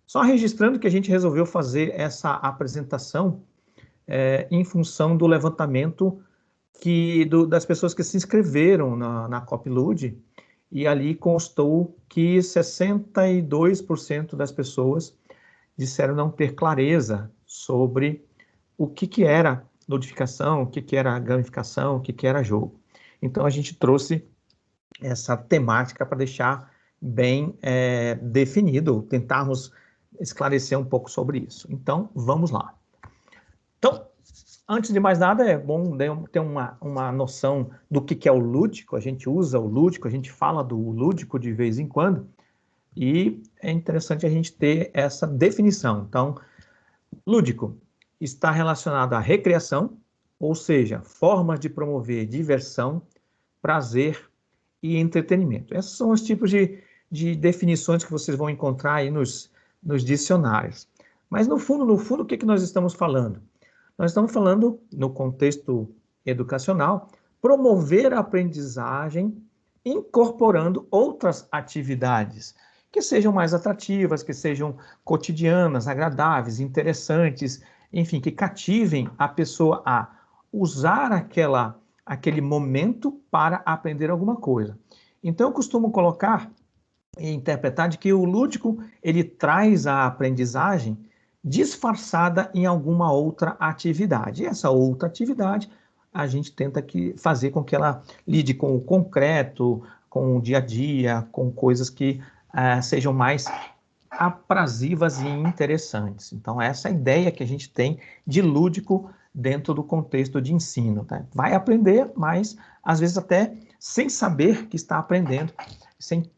Só registrando que a gente resolveu fazer essa apresentação em função do levantamento das pessoas que se inscreveram na Copilud, e ali constou que 62% das pessoas disseram não ter clareza sobre o que era notificação, o que era gamificação, o que era jogo. Então, a gente trouxe essa temática para deixar bem definido, tentarmos esclarecer um pouco sobre isso. Então, vamos lá. Então, antes de mais nada, é bom ter uma noção do que é o lúdico. A gente usa o lúdico, a gente fala do lúdico de vez em quando, e é interessante a gente ter essa definição. Então, lúdico está relacionado à recreação, ou seja, formas de promover diversão, prazer e entretenimento. Esses são os tipos de definições que vocês vão encontrar aí nos dicionários. Mas, no fundo, o que nós estamos falando? Nós estamos falando, no contexto educacional, promover a aprendizagem incorporando outras atividades que sejam mais atrativas, que sejam cotidianas, agradáveis, interessantes, enfim, que cativem a pessoa a usar aquele momento para aprender alguma coisa. Então, eu costumo colocar e interpretar de que o lúdico, ele traz a aprendizagem disfarçada em alguma outra atividade. E essa outra atividade, a gente tenta fazer com que ela lide com o concreto, com o dia a dia, com coisas que sejam mais aprazivas e interessantes. Então, essa é a ideia que a gente tem de lúdico dentro do contexto de ensino. Tá? Vai aprender, mas às vezes até sem saber que está aprendendo, sem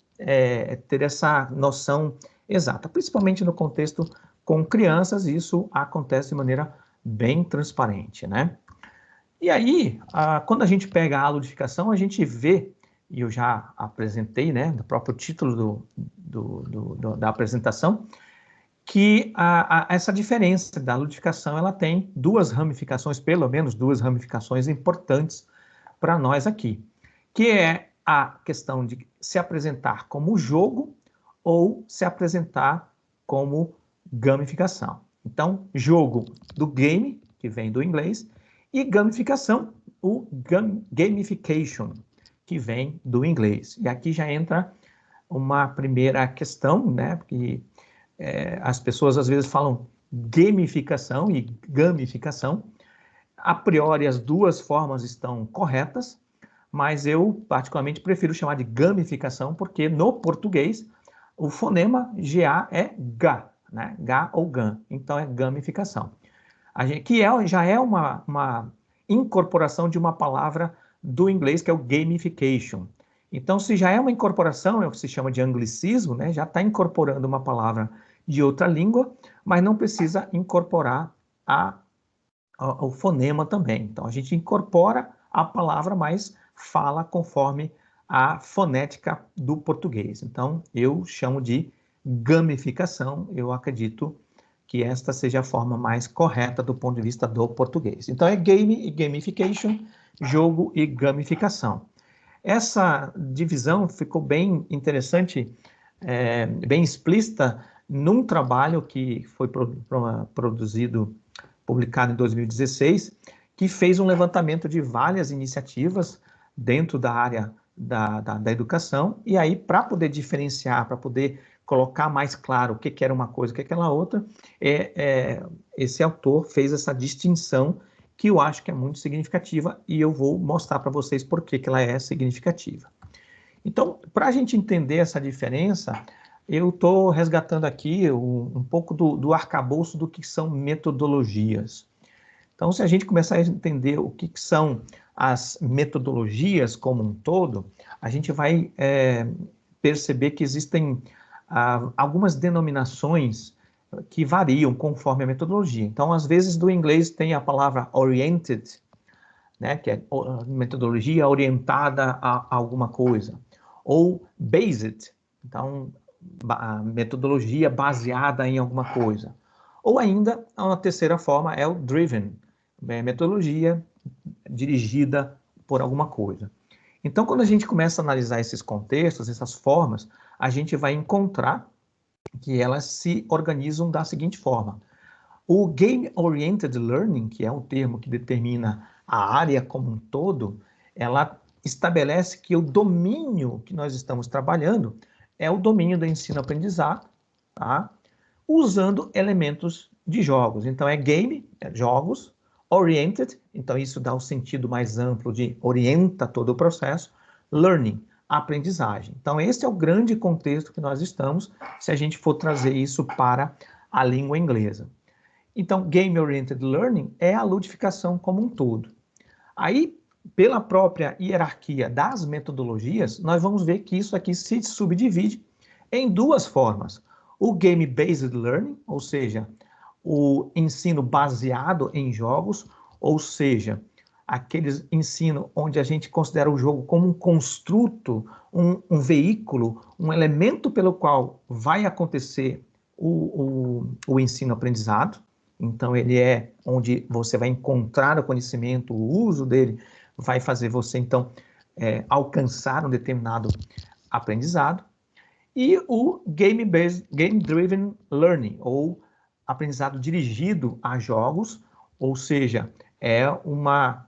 ter essa noção exata. Principalmente no contexto com crianças, isso acontece de maneira bem transparente, né? E aí, quando a gente pega a ludificação, a gente vê, e eu já apresentei, né, no próprio título da apresentação, que essa diferença da ludificação, ela tem duas ramificações, pelo menos duas ramificações importantes para nós aqui, que é a questão de se apresentar como jogo ou se apresentar como gamificação. Então, jogo do game, que vem do inglês, e gamificação, o gamification, que vem do inglês. E aqui já entra uma primeira questão, né? Porque as pessoas às vezes falam gamificação e gamificação. A priori, as duas formas estão corretas, mas eu particularmente prefiro chamar de gamificação, porque no português o fonema GA é GA, né? GA ou GAM, então é gamificação. Já é uma incorporação de uma palavra do inglês, que é o gamification. Então, se já é uma incorporação, é o que se chama de anglicismo, né? Já está incorporando uma palavra de outra língua, mas não precisa incorporar o fonema também. Então, a gente incorpora a palavra, mas fala conforme a fonética do português. Então, eu chamo de gamificação, eu acredito que esta seja a forma mais correta do ponto de vista do português. Então, é game e gamification, jogo e gamificação. Essa divisão ficou bem interessante, bem explícita, num trabalho que foi publicado em 2016, que fez um levantamento de várias iniciativas dentro da área da educação, e aí, para poder diferenciar, para poder colocar mais claro o que era uma coisa, o que era outra, esse autor fez essa distinção que eu acho que é muito significativa, e eu vou mostrar para vocês por que ela é significativa. Então, para a gente entender essa diferença, eu estou resgatando aqui um pouco do arcabouço do que são metodologias. Então, se a gente começar a entender o que são as metodologias como um todo, a gente vai perceber que existem algumas denominações que variam conforme a metodologia. Então, às vezes, do inglês tem a palavra oriented, né, que é metodologia orientada a alguma coisa, ou based, então, a metodologia baseada em alguma coisa. Ou ainda, a terceira forma é o driven, metodologia dirigida por alguma coisa. Então, quando a gente começa a analisar esses contextos, essas formas, a gente vai encontrar que elas se organizam da seguinte forma. O Game Oriented Learning, que é um termo que determina a área como um todo, ela estabelece que o domínio que nós estamos trabalhando é o domínio do ensino-aprendizado, tá? Usando elementos de jogos. Então, é game, é jogos, oriented, então isso dá o sentido mais amplo de orienta todo o processo, learning, aprendizagem. Então, esse é o grande contexto que nós estamos, se a gente for trazer isso para a língua inglesa. Então, Game Oriented Learning é a ludificação como um todo. Aí, pela própria hierarquia das metodologias, nós vamos ver que isso aqui se subdivide em duas formas. O Game-Based Learning, ou seja, o ensino baseado em jogos, ou seja, aquele ensino onde a gente considera o jogo como um construto, um veículo, um elemento pelo qual vai acontecer o ensino-aprendizado. Então, ele é onde você vai encontrar o conhecimento, o uso dele vai fazer você, então, alcançar um determinado aprendizado. E o Game-Driven Learning, ou aprendizado dirigido a jogos, ou seja, é uma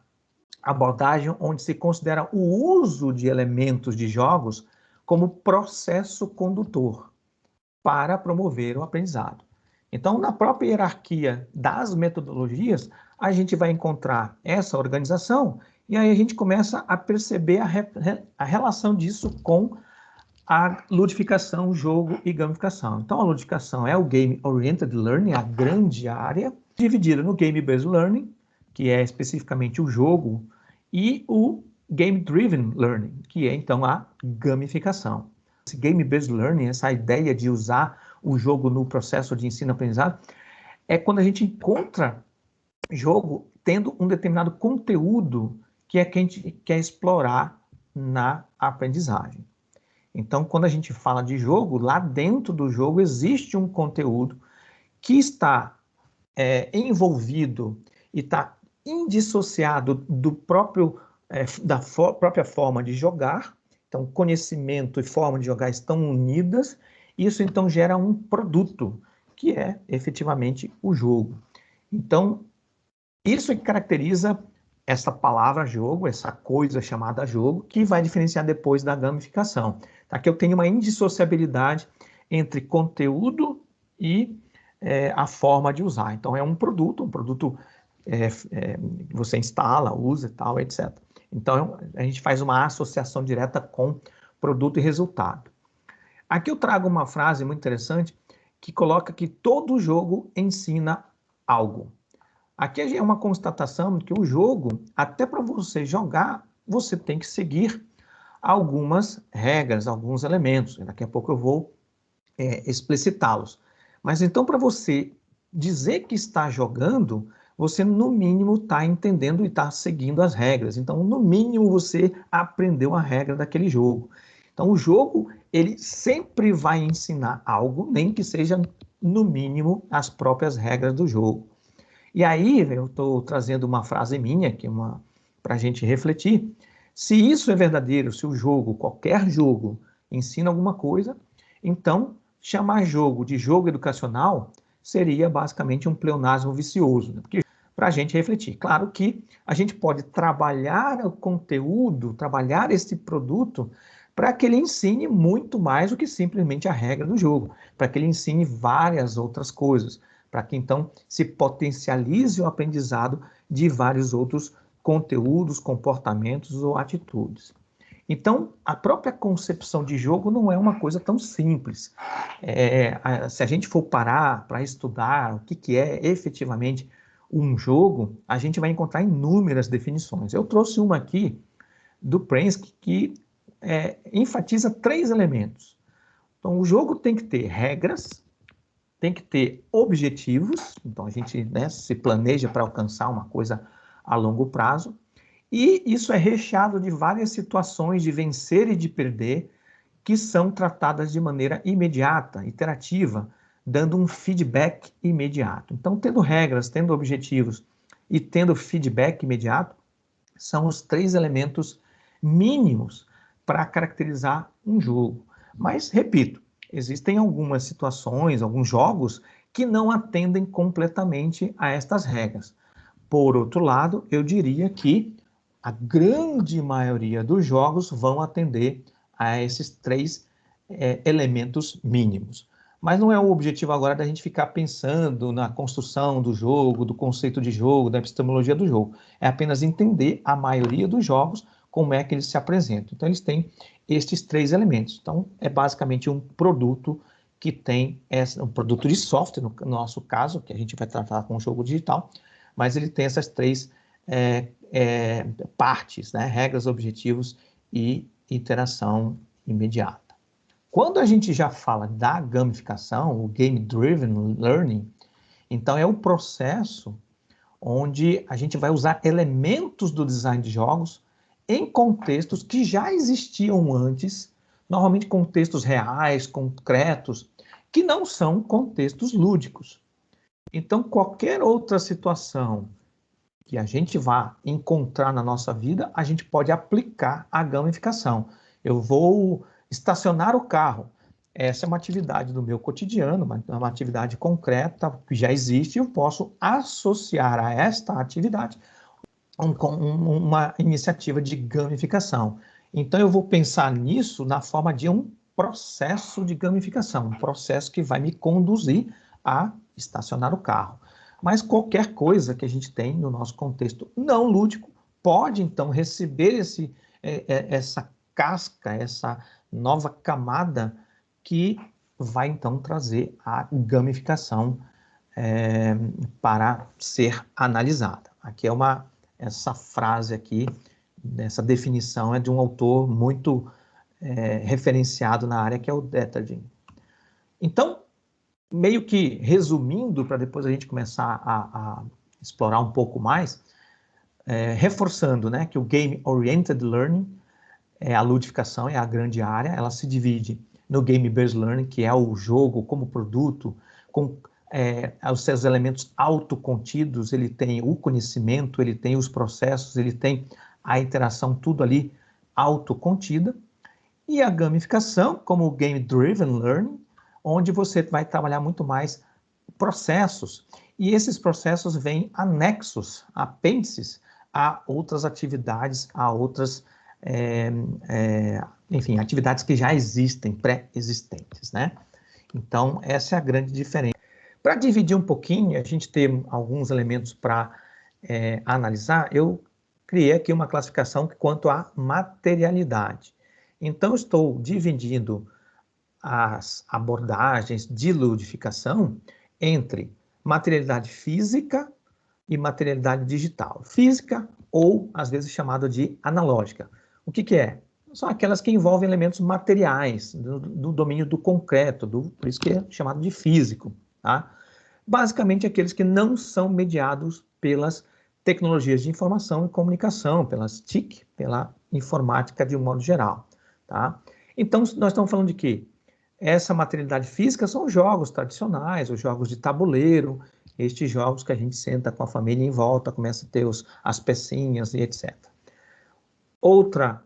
abordagem onde se considera o uso de elementos de jogos como processo condutor para promover o aprendizado. Então, na própria hierarquia das metodologias, a gente vai encontrar essa organização e aí a gente começa a perceber a relação disso com a ludificação, jogo e gamificação. Então, a ludificação é o Game Oriented Learning, a grande área, dividida no Game Based Learning, que é especificamente o jogo, e o Game Driven Learning, que é então a gamificação. Esse Game Based Learning, essa ideia de usar o jogo no processo de ensino-aprendizado, é quando a gente encontra jogo tendo um determinado conteúdo que a gente quer explorar na aprendizagem. Então, quando a gente fala de jogo, lá dentro do jogo existe um conteúdo que está envolvido e está indissociado do próprio, própria forma de jogar. Então, conhecimento e forma de jogar estão unidas. Isso, então, gera um produto, que é, efetivamente, o jogo. Então, isso é que caracteriza essa palavra jogo, essa coisa chamada jogo, que vai diferenciar depois da gamificação. Tá? Que eu tenho uma indissociabilidade entre conteúdo e a forma de usar. Então, é um produto que você instala, usa e tal, etc. Então, a gente faz uma associação direta com produto e resultado. Aqui eu trago uma frase muito interessante que coloca que todo jogo ensina algo. Aqui é uma constatação de que o jogo, até para você jogar, você tem que seguir algumas regras, alguns elementos. Daqui a pouco eu vou explicitá-los. Mas então, para você dizer que está jogando, você no mínimo está entendendo e está seguindo as regras. Então, no mínimo, você aprendeu a regra daquele jogo. Então, o jogo, ele sempre vai ensinar algo, nem que seja, no mínimo, as próprias regras do jogo. E aí, eu estou trazendo uma frase minha, que para a gente refletir. Se isso é verdadeiro, se o jogo, qualquer jogo, ensina alguma coisa, então chamar jogo de jogo educacional seria basicamente um pleonasmo vicioso, né? Porque para a gente refletir. Claro que a gente pode trabalhar o conteúdo, trabalhar esse produto para que ele ensine muito mais do que simplesmente a regra do jogo, para que ele ensine várias outras coisas, para que então se potencialize o aprendizado de vários outros conteúdos, comportamentos ou atitudes. Então, a própria concepção de jogo não é uma coisa tão simples. Se a gente for parar para estudar o que é efetivamente um jogo, a gente vai encontrar inúmeras definições. Eu trouxe uma aqui do Prensky que enfatiza 3 elementos. Então, o jogo tem que ter regras, tem que ter objetivos, então a gente se planeja para alcançar uma coisa a longo prazo, e isso é recheado de várias situações de vencer e de perder, que são tratadas de maneira imediata, iterativa, dando um feedback imediato. Então, tendo regras, tendo objetivos e tendo feedback imediato, são os 3 elementos mínimos para caracterizar um jogo. Mas, repito, existem algumas situações, alguns jogos que não atendem completamente a estas regras. Por outro lado, eu diria que a grande maioria dos jogos vão atender a esses três elementos mínimos. Mas não é o objetivo agora da gente ficar pensando na construção do jogo, do conceito de jogo, da epistemologia do jogo. É apenas entender a maioria dos jogos, como é que eles se apresentam. Então, eles têm estes três elementos. Então, é basicamente um produto que tem um produto de software, no nosso caso, que a gente vai tratar com o jogo digital, mas ele tem essas três partes, né? Regras, objetivos e interação imediata. Quando a gente já fala da gamificação, o Game Driven Learning, então é o processo onde a gente vai usar elementos do design de jogos em contextos que já existiam antes, normalmente contextos reais, concretos, que não são contextos lúdicos. Então, qualquer outra situação que a gente vá encontrar na nossa vida, a gente pode aplicar a gamificação. Eu vou estacionar o carro. Essa é uma atividade do meu cotidiano, uma atividade concreta que já existe, e eu posso associar a esta atividade uma iniciativa de gamificação. Então, eu vou pensar nisso na forma de um processo de gamificação, um processo que vai me conduzir a estacionar o carro. Mas qualquer coisa que a gente tem no nosso contexto não lúdico pode, então, receber essa casca, essa nova camada que vai, então, trazer a gamificação para ser analisada. Aqui essa frase aqui, essa definição é de um autor muito referenciado na área, que é o Deterding. Então, meio que resumindo, para depois a gente começar a explorar um pouco mais, reforçando, né, que o Game Oriented Learning, a ludificação é a grande área, ela se divide no Game Based Learning, que é o jogo como produto, com os seus elementos autocontidos, ele tem o conhecimento, ele tem os processos, ele tem a interação, tudo ali autocontida. E a gamificação, como o Game Driven Learning, onde você vai trabalhar muito mais processos. E esses processos vêm anexos, apêndices a outras atividades, a outras, enfim, atividades que já existem, pré-existentes, né? Então, essa é a grande diferença. Para dividir um pouquinho, a gente ter alguns elementos para analisar, eu criei aqui uma classificação quanto à materialidade. Então, estou dividindo as abordagens de ludificação entre materialidade física e materialidade digital. Física, ou às vezes chamada de analógica. O que é? São aquelas que envolvem elementos materiais, do domínio do concreto, por isso que é chamado de físico. Tá? Basicamente, aqueles que não são mediados pelas tecnologias de informação e comunicação, pelas TIC, pela informática de um modo geral. Tá? Então, nós estamos falando de quê? Essa materialidade física são os jogos tradicionais, os jogos de tabuleiro, estes jogos que a gente senta com a família em volta, começa a ter as pecinhas e etc. Outra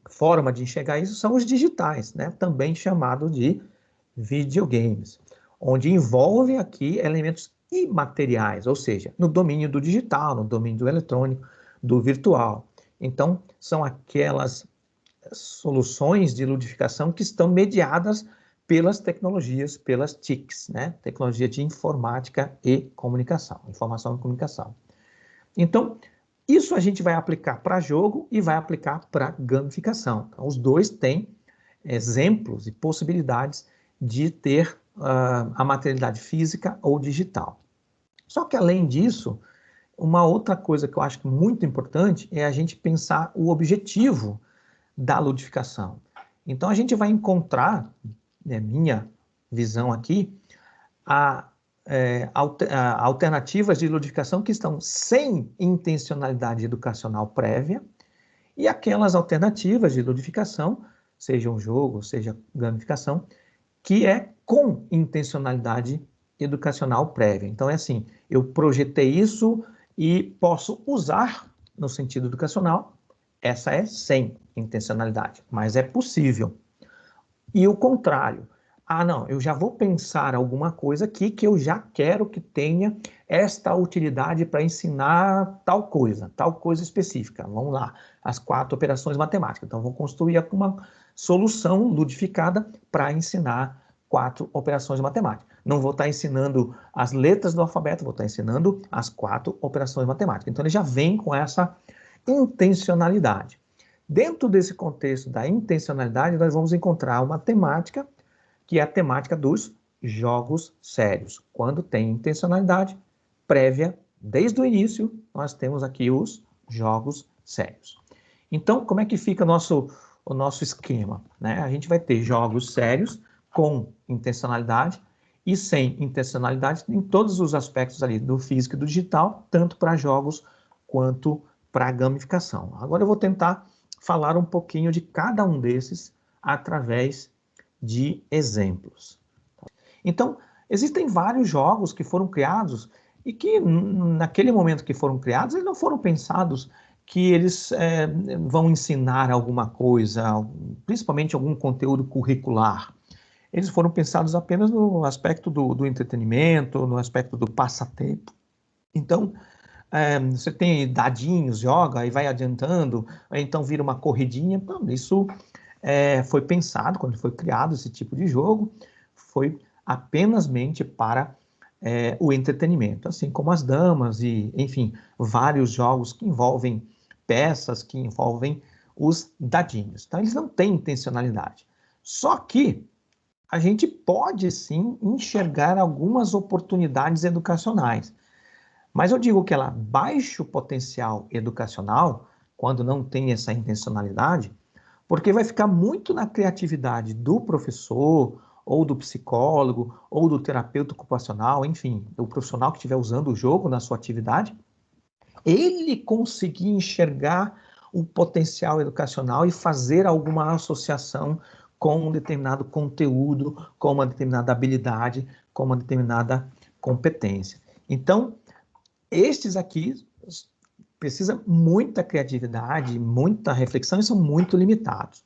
forma de enxergar isso são os digitais, né? Também chamado de videogames, onde envolve aqui elementos imateriais, ou seja, no domínio do digital, no domínio do eletrônico, do virtual. Então, são aquelas soluções de ludificação que estão mediadas pelas tecnologias, pelas TICs, né? Tecnologia de informática e comunicação, informação e comunicação. Então, isso a gente vai aplicar para jogo e vai aplicar para gamificação. Então, os dois têm exemplos e possibilidades de ter a materialidade física ou digital. Só que, além disso, uma outra coisa que eu acho muito importante é a gente pensar o objetivo da ludificação. Então, a gente vai encontrar, minha visão aqui, alternativas de ludificação que estão sem intencionalidade educacional prévia e aquelas alternativas de ludificação, seja um jogo, seja gamificação, que é com intencionalidade educacional prévia. Então, é assim, eu projetei isso e posso usar no sentido educacional. Essa é sem intencionalidade, mas é possível. E o contrário, ah, não, eu já vou pensar alguma coisa aqui que eu já quero que tenha esta utilidade para ensinar tal coisa específica. Vamos lá, as 4 operações matemáticas. Então, vou construir uma solução ludificada para ensinar 4 operações matemáticas. Não vou estar ensinando as letras do alfabeto, vou estar ensinando as 4 operações matemáticas. Então, ele já vem com essa intencionalidade. Dentro desse contexto da intencionalidade, nós vamos encontrar uma temática que é a temática dos jogos sérios. Quando tem intencionalidade prévia, desde o início, nós temos aqui os jogos sérios. Então, como é que fica o nosso esquema? Né? A gente vai ter jogos sérios com intencionalidade e sem intencionalidade em todos os aspectos ali do físico e do digital, tanto para jogos quanto para gamificação. Agora eu vou tentar falar um pouquinho de cada um desses através de exemplos. Então, existem vários jogos que foram criados e que, naquele momento que foram criados, eles não foram pensados que eles vão ensinar alguma coisa, principalmente algum conteúdo curricular. Eles foram pensados apenas no aspecto do entretenimento, no aspecto do passatempo. Então, você tem dadinhos, joga e vai adiantando, então vira uma corridinha. Então, isso foi pensado, quando foi criado esse tipo de jogo, foi apenas mente para o entretenimento, assim como as damas e, enfim, vários jogos que envolvem peças, que envolvem os dadinhos. Então, eles não têm intencionalidade. Só que a gente pode, sim, enxergar algumas oportunidades educacionais. Mas eu digo que ela baixa o potencial educacional, quando não tem essa intencionalidade, porque vai ficar muito na criatividade do professor, ou do psicólogo, ou do terapeuta ocupacional, enfim, do profissional que estiver usando o jogo na sua atividade, ele conseguir enxergar o potencial educacional e fazer alguma associação com um determinado conteúdo, com uma determinada habilidade, com uma determinada competência. Então, estes aqui precisam muita criatividade, muita reflexão e são muito limitados.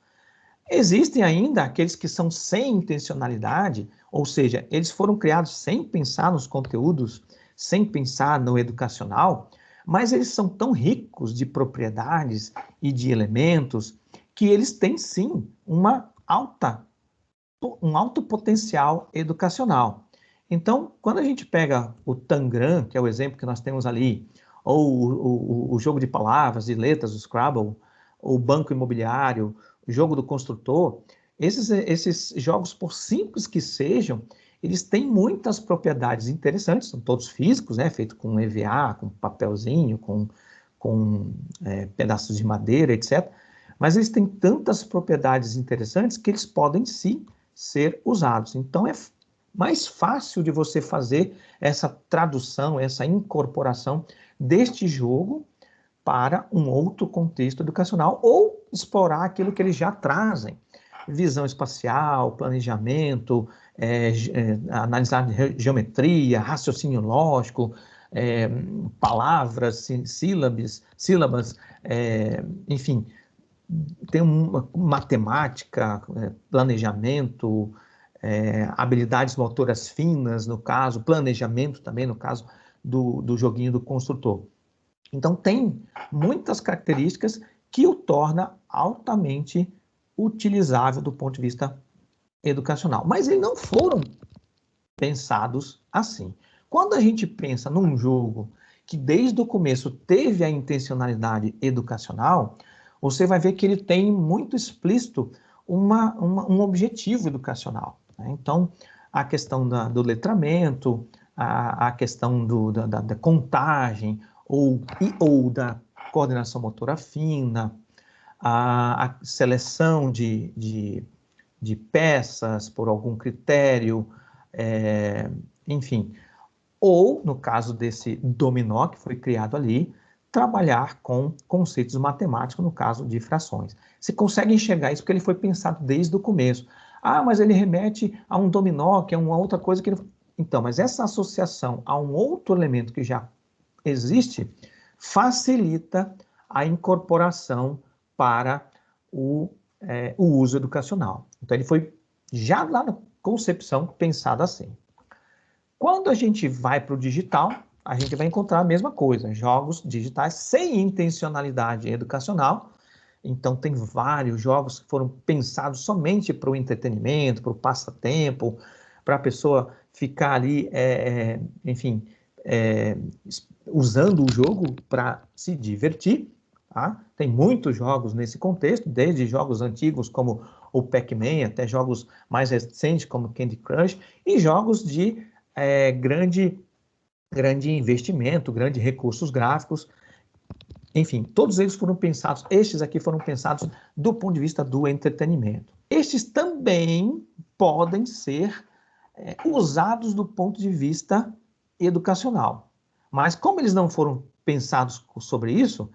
Existem ainda aqueles que são sem intencionalidade, ou seja, eles foram criados sem pensar nos conteúdos, sem pensar no educacional, mas eles são tão ricos de propriedades e de elementos que eles têm sim um alto potencial educacional. Então, quando a gente pega o Tangram, que é o exemplo que nós temos ali, ou o jogo de palavras e letras, o Scrabble, o Banco Imobiliário, o jogo do construtor, esses jogos, por simples que sejam, eles têm muitas propriedades interessantes, são todos físicos, né, feito com EVA, com papelzinho, com pedaços de madeira, etc. Mas eles têm tantas propriedades interessantes que eles podem sim ser usados. Então é mais fácil de você fazer essa tradução, essa incorporação deste jogo para um outro contexto educacional ou explorar aquilo que eles já trazem. Visão espacial, planejamento, analisar geometria, raciocínio lógico, palavras, sílabas, enfim, tem uma matemática, planejamento, habilidades motoras finas, no caso, planejamento também, no caso do joguinho do construtor. Então, tem muitas características que o torna altamente utilizável do ponto de vista educacional. Mas eles não foram pensados assim. Quando a gente pensa num jogo que desde o começo teve a intencionalidade educacional, você vai ver que ele tem muito explícito um objetivo educacional. Né? Então, a questão do letramento, a questão da contagem ou da coordenação motora fina, a seleção de peças por algum critério, enfim. Ou, no caso desse dominó que foi criado ali, trabalhar com conceitos matemáticos, no caso de frações. Você consegue enxergar isso porque ele foi pensado desde o começo. Ah, mas ele remete a um dominó, que é uma outra coisa que ele... Então, mas essa associação a um outro elemento que já existe facilita a incorporação para o uso educacional. Então, ele foi já lá no concepção pensada assim. Quando a gente vai para o digital, a gente vai encontrar a mesma coisa, jogos digitais sem intencionalidade educacional. Então, tem vários jogos que foram pensados somente para o entretenimento, para o passatempo, para a pessoa ficar ali, enfim, usando o jogo para se divertir. Tá? Tem muitos jogos nesse contexto, desde jogos antigos como o Pac-Man, até jogos mais recentes como Candy Crush, e jogos de grande investimento, grandes recursos gráficos. Enfim, todos eles foram pensados, estes aqui foram pensados do ponto de vista do entretenimento. Estes também podem ser usados do ponto de vista educacional. Mas como eles não foram pensados sobre isso,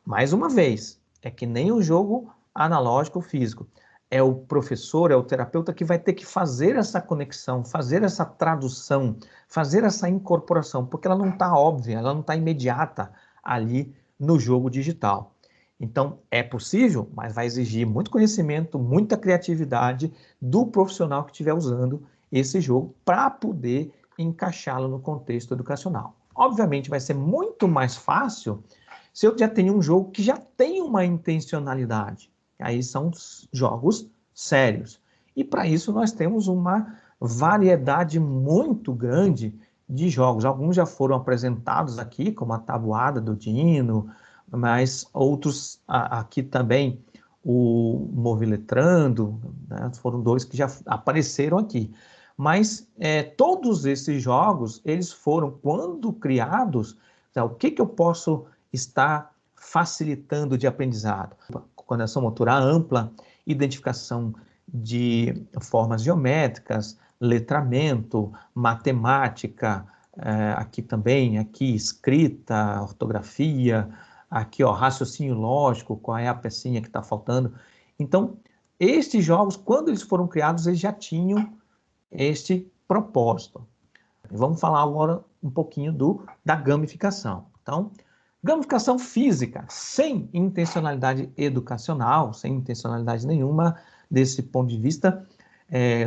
mais uma vez, é que nem o jogo analógico físico. É o professor, é o terapeuta que vai ter que fazer essa conexão, fazer essa tradução, fazer essa incorporação, porque ela não está óbvia, ela não está imediata ali no jogo digital. Então, é possível, mas vai exigir muito conhecimento, muita criatividade do profissional que estiver usando esse jogo para poder encaixá-lo no contexto educacional. Obviamente, vai ser muito mais fácil se eu já tenho um jogo que já tem uma intencionalidade. Aí são jogos sérios. E para isso nós temos uma variedade muito grande de jogos. Alguns já foram apresentados aqui, como a Tabuada do Dino, mas outros aqui também, o Moviletrando, né, foram dois que já apareceram aqui. Mas todos esses jogos, eles foram, quando criados, o que eu posso estar facilitando de aprendizado? Coordenação motora ampla, identificação de formas geométricas, letramento, matemática, aqui também, aqui escrita, ortografia, aqui ó, raciocínio lógico, qual é a pecinha que está faltando. Então, estes jogos, quando eles foram criados, eles já tinham este propósito. Vamos falar agora um pouquinho da gamificação. Então, gamificação física, sem intencionalidade educacional, sem intencionalidade nenhuma, desse ponto de vista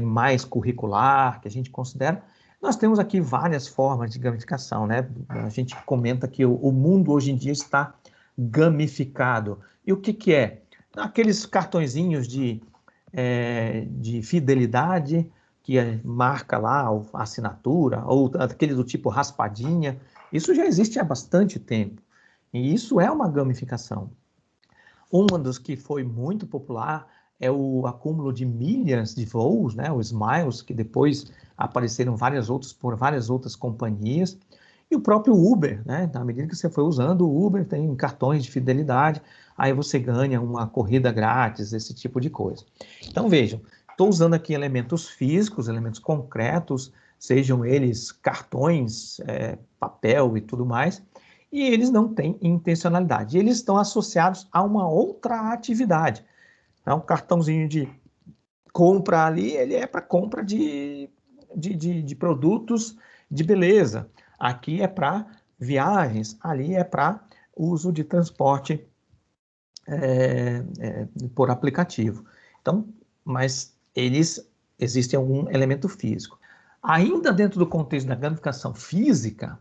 mais curricular, que a gente considera. Nós temos aqui várias formas de gamificação, né? A gente comenta que o mundo hoje em dia está gamificado. E o que é? Aqueles cartõezinhos de fidelidade, que marca lá a assinatura, ou aquele do tipo raspadinha. Isso já existe há bastante tempo. E isso é uma gamificação. Uma dos que foi muito popular é o acúmulo de milhas de voos, né, os Smiles, que depois apareceram por várias outras companhias. E o próprio Uber, né, na medida que você foi usando o Uber, tem cartões de fidelidade, aí você ganha uma corrida grátis, esse tipo de coisa. Então vejam, estou usando aqui elementos físicos, elementos concretos, sejam eles cartões, papel e tudo mais, e eles não têm intencionalidade. Eles estão associados a uma outra atividade. Um cartãozinho de compra ali, ele é para compra de produtos de beleza. Aqui é para viagens, ali é para uso de transporte por aplicativo. Então, mas existem algum elemento físico. Ainda dentro do contexto da gamificação física,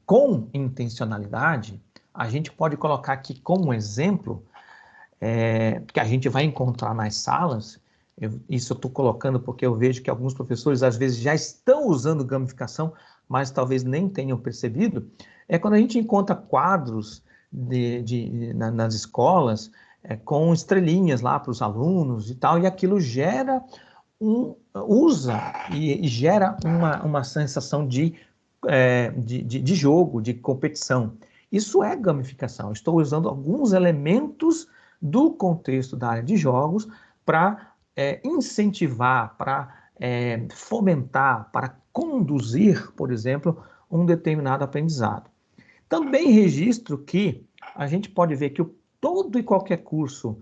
com intencionalidade, a gente pode colocar aqui como exemplo, que a gente vai encontrar nas salas, isso eu estou colocando porque eu vejo que alguns professores às vezes já estão usando gamificação, mas talvez nem tenham percebido, é quando a gente encontra quadros nas escolas com estrelinhas lá para os alunos e tal, e aquilo gera e gera uma sensação de jogo, de competição. Isso é gamificação. Estou usando alguns elementos do contexto da área de jogos para incentivar, para fomentar, para conduzir, por exemplo, um determinado aprendizado. Também registro que a gente pode ver que todo e qualquer curso,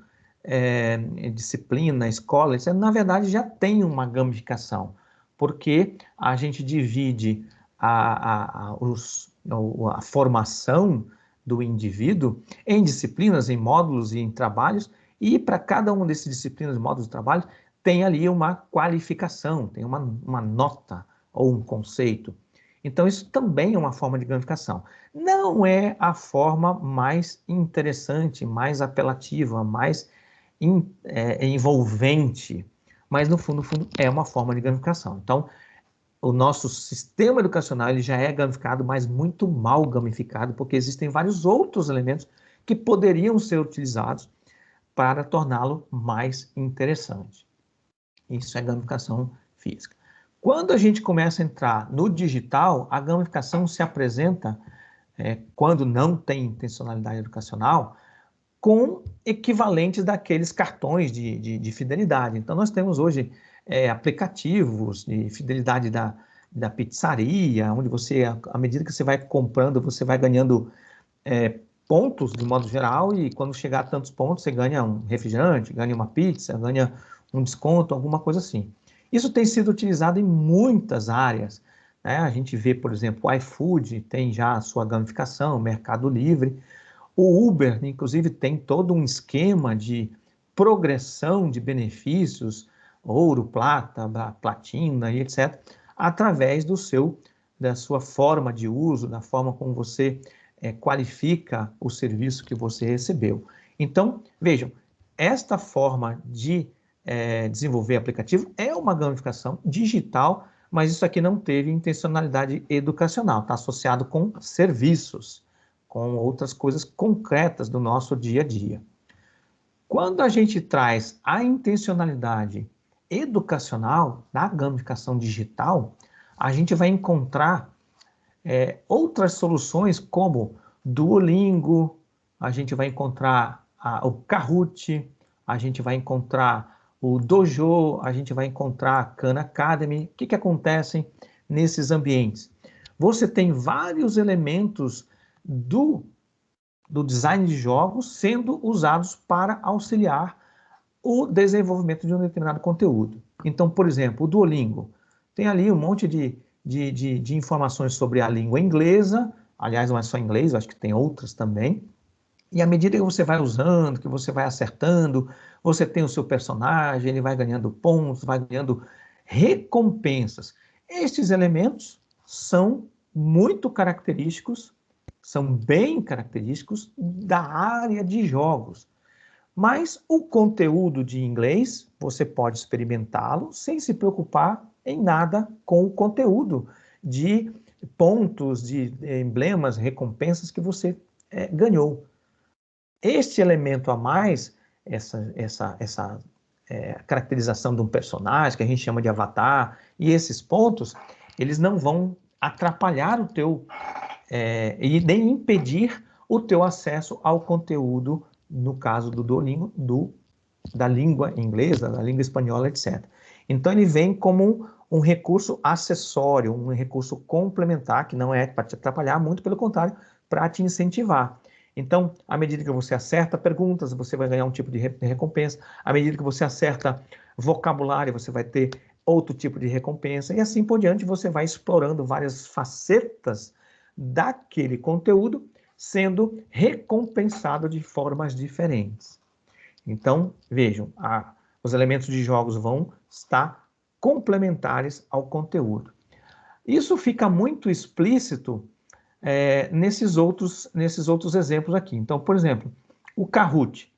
disciplina, escola, isso, na verdade já tem uma gamificação, porque a gente divide a formação do indivíduo em disciplinas, em módulos e em trabalhos, e para cada uma dessas disciplinas, módulos e trabalhos, tem ali uma qualificação, tem uma nota ou um conceito. Então, isso também é uma forma de gamificação. Não é a forma mais interessante, mais apelativa, mais envolvente, mas no fundo, é uma forma de gamificação. Então, o nosso sistema educacional ele já é gamificado, mas muito mal gamificado, porque existem vários outros elementos que poderiam ser utilizados para torná-lo mais interessante. Isso é gamificação física. Quando a gente começa a entrar no digital, a gamificação se apresenta, quando não tem intencionalidade educacional, com equivalentes daqueles cartões de fidelidade. Então, nós temos hoje aplicativos de fidelidade da pizzaria, onde você, à medida que você vai comprando, você vai ganhando pontos, de modo geral, e quando chegar a tantos pontos, você ganha um refrigerante, ganha uma pizza, ganha um desconto, alguma coisa assim. Isso tem sido utilizado em muitas áreas, né? A gente vê, por exemplo, o iFood tem já a sua gamificação, o Mercado Livre. O Uber, inclusive, tem todo um esquema de progressão de benefícios, ouro, plata, platina e etc., através da sua forma de uso, da forma como você qualifica o serviço que você recebeu. Então, vejam, esta forma de desenvolver aplicativo é uma gamificação digital, mas isso aqui não teve intencionalidade educacional, está associado com serviços, com outras coisas concretas do nosso dia a dia. Quando a gente traz a intencionalidade educacional da gamificação digital, a gente vai encontrar outras soluções como Duolingo, a gente vai encontrar o Kahoot, a gente vai encontrar o Dojo, a gente vai encontrar a Khan Academy. O que acontece nesses ambientes? Você tem vários elementos do design de jogos sendo usados para auxiliar o desenvolvimento de um determinado conteúdo. Então, por exemplo, o Duolingo tem ali um monte de informações sobre a língua inglesa, aliás, não é só inglês, eu acho que tem outras também, e à medida que você vai usando, que você vai acertando, você tem o seu personagem, ele vai ganhando pontos, vai ganhando recompensas. Estes elementos são muito característicos, são bem característicos da área de jogos. Mas o conteúdo de inglês, você pode experimentá-lo sem se preocupar em nada com o conteúdo de pontos, de emblemas, recompensas que você ganhou. Este elemento a mais, essa caracterização de um personagem, que a gente chama de avatar, e esses pontos, eles não vão atrapalhar o teu, e nem impedir o teu acesso ao conteúdo, no caso do Duolingo, da língua inglesa, da língua espanhola, etc. Então, ele vem como um recurso acessório, um recurso complementar, que não é para te atrapalhar, muito pelo contrário, para te incentivar. Então, à medida que você acerta perguntas, você vai ganhar um tipo de recompensa. À medida que você acerta vocabulário, você vai ter outro tipo de recompensa. E assim por diante, você vai explorando várias facetas daquele conteúdo, sendo recompensado de formas diferentes. Então, vejam, os elementos de jogos vão estar complementares ao conteúdo. Isso fica muito explícito nesses outros exemplos aqui. Então, por exemplo, o Kahoot.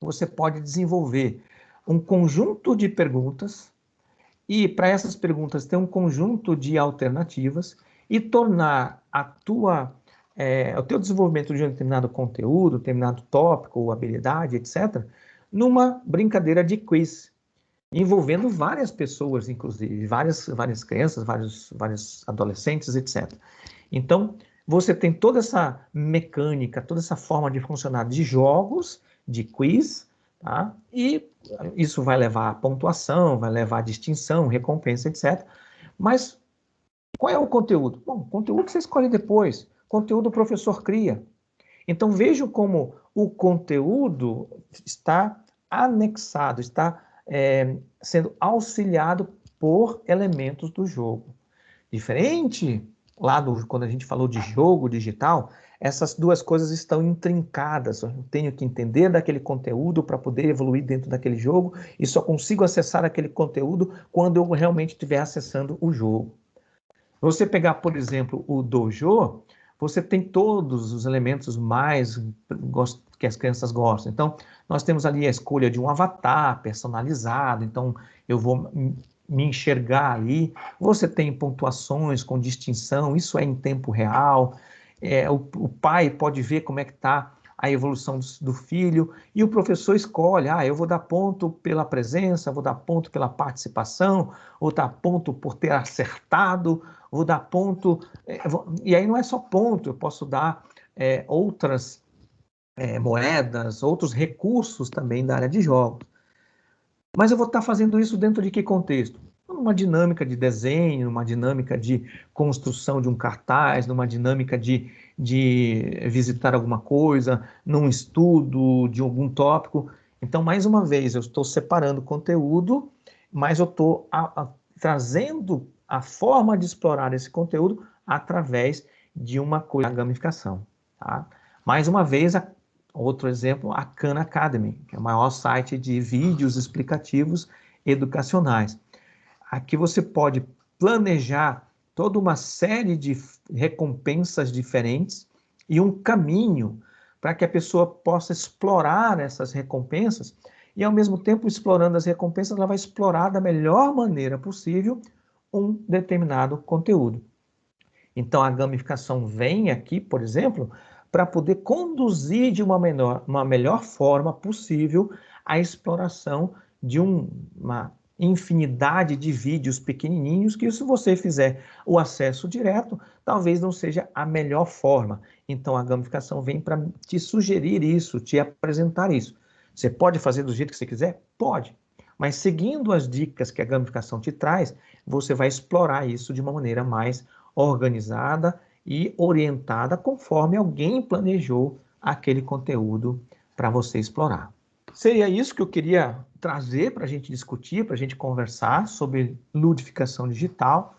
Você pode desenvolver um conjunto de perguntas e, para essas perguntas, ter um conjunto de alternativas e tornar o teu desenvolvimento de um determinado conteúdo, determinado tópico ou habilidade, etc., numa brincadeira de quiz, envolvendo várias pessoas, inclusive, várias crianças, vários adolescentes, etc. Então, você tem toda essa mecânica, toda essa forma de funcionar de jogos, de quiz, tá? E isso vai levar a pontuação, vai levar a distinção, recompensa, etc. Mas qual é o conteúdo? Bom, o conteúdo você escolhe depois. Conteúdo o professor cria. Então, vejo como o conteúdo está anexado, está sendo auxiliado por elementos do jogo. Diferente quando a gente falou de jogo digital, essas duas coisas estão intrincadas. Eu tenho que entender daquele conteúdo para poder evoluir dentro daquele jogo e só consigo acessar aquele conteúdo quando eu realmente estiver acessando o jogo. Você pegar, por exemplo, o Dojo, você tem todos os elementos mais que as crianças gostam. Então, nós temos ali a escolha de um avatar personalizado, então eu vou me enxergar ali. Você tem pontuações com distinção, isso é em tempo real. O pai pode ver como é que está a evolução do filho, e o professor escolhe, eu vou dar ponto pela presença, vou dar ponto pela participação, vou dar ponto por ter acertado, vou dar ponto, e aí não é só ponto, eu posso dar outras moedas, outros recursos também da área de jogos. Mas eu vou estar fazendo isso dentro de que contexto? Numa dinâmica de desenho, numa dinâmica de construção de um cartaz, numa dinâmica de visitar alguma coisa, num estudo de algum tópico. Então, mais uma vez, eu estou separando conteúdo, mas eu estou trazendo a forma de explorar esse conteúdo através de uma coisa, a gamificação. Tá? Mais uma vez, outro exemplo, a Khan Academy, que é o maior site de vídeos explicativos educacionais. Aqui você pode planejar toda uma série de recompensas diferentes e um caminho para que a pessoa possa explorar essas recompensas e, ao mesmo tempo, explorando as recompensas, ela vai explorar da melhor maneira possível um determinado conteúdo. Então, a gamificação vem aqui, por exemplo, para poder conduzir de uma melhor forma possível a exploração de uma infinidade de vídeos pequenininhos que, se você fizer o acesso direto, talvez não seja a melhor forma. Então, a gamificação vem para te sugerir isso, te apresentar isso. Você pode fazer do jeito que você quiser? Pode. Mas seguindo as dicas que a gamificação te traz, você vai explorar isso de uma maneira mais organizada e orientada conforme alguém planejou aquele conteúdo para você explorar. Seria isso que eu queria trazer para a gente discutir, para a gente conversar sobre ludificação digital.